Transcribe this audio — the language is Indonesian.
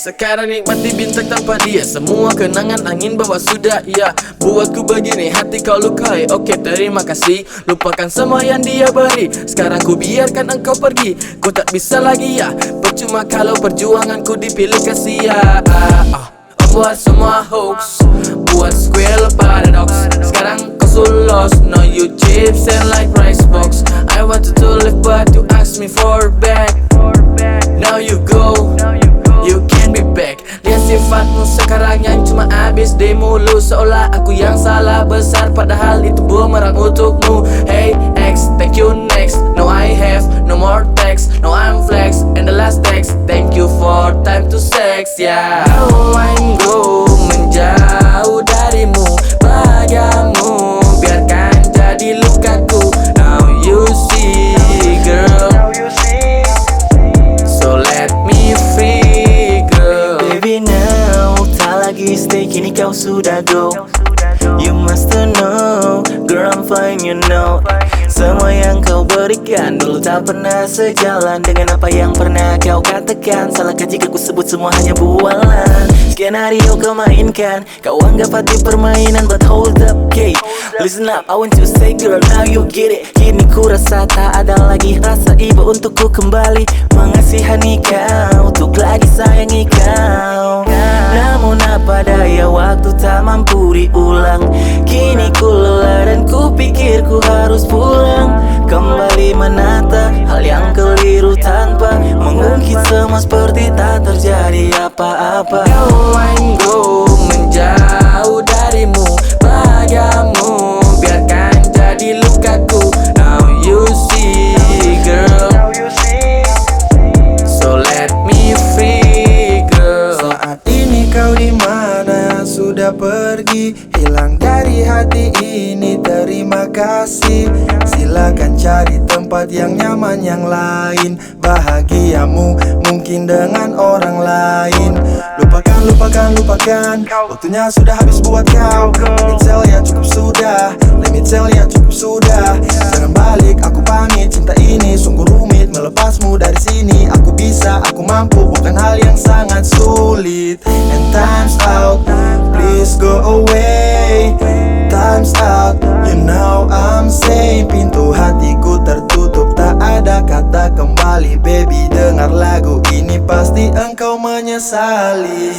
Sekarang nikmati bintang tanpa dia. Semua kenangan angin bawa sudah, ya. Buatku begini, hati kau lukai. Oke, terima kasih. Lupakan semua yang dia beri. Sekarang ku biarkan engkau pergi. Ku tak bisa lagi, ya. Percuma kalau perjuanganku dipilih kasih, ya. Buat semua hoax, buat squirrel paradox. Sekarang kau so lost. No you chips and like rice box. I wanted to live but you asked me for back. Now you go, you can't be back. Lihat sifatmu sekarang yang cuma habis di mulut. Seolah aku yang salah besar, padahal itu bumerang untukmu. Hey X, thank you next. No I have no more text. No I'm flex, and the last text. Thank you for time to sex, yeah. Now I'm go menjauh darimu. Bahagiamu biarkan jadi lukaku. Now you see girl, so let me free girl. Baby now, tak lagi stay, kini kau sudah go. You must know, girl I'm fine you know. Semua yang kau berikan dulu tak pernah sejalan dengan apa yang pernah kau katakan. Salahkah jika ku sebut semua hanya bualan? Skenario kau mainkan, kau anggap hati permainan. But hold up, okay, listen up, I want you to say girl, now you get it. Kini ku rasa tak ada lagi rasa iba untuk ku kembali mengasihani kau, untuk lagi sayangi kau. Namun apa daya, waktu tak mampu diulang. Kini ku lelah dan ku pikir ku harus pulang. Kembali menata hal yang keliru tanpa mengungkit semua seperti tak terjadi apa-apa. Now I'm go menjauh darimu. Bahagiamu biarkan jadi lukaku. Now you see girl, so let me free girl. Saat ini kau di mana? Sudah pergi, hilang dari hati ini. Terima kasih. Silakan cari tempat yang nyaman yang lain. Bahagiamu mungkin dengan orang lain. Lupakan, lupakan, lupakan. Waktunya sudah habis buat kau. Let me tell ya cukup sudah. Let me tell ya cukup sudah. Jangan balik, aku pamit. Cinta ini sungguh rumit. Melepasmu dari sini aku bisa, aku mampu. Bukan hal yang sangat sulit. And time's out, please go away. Time's out, you know I'm saying. Pintu hatiku tertutup, tak ada kata kembali. Baby dengar lagu ini, pasti engkau menyesali.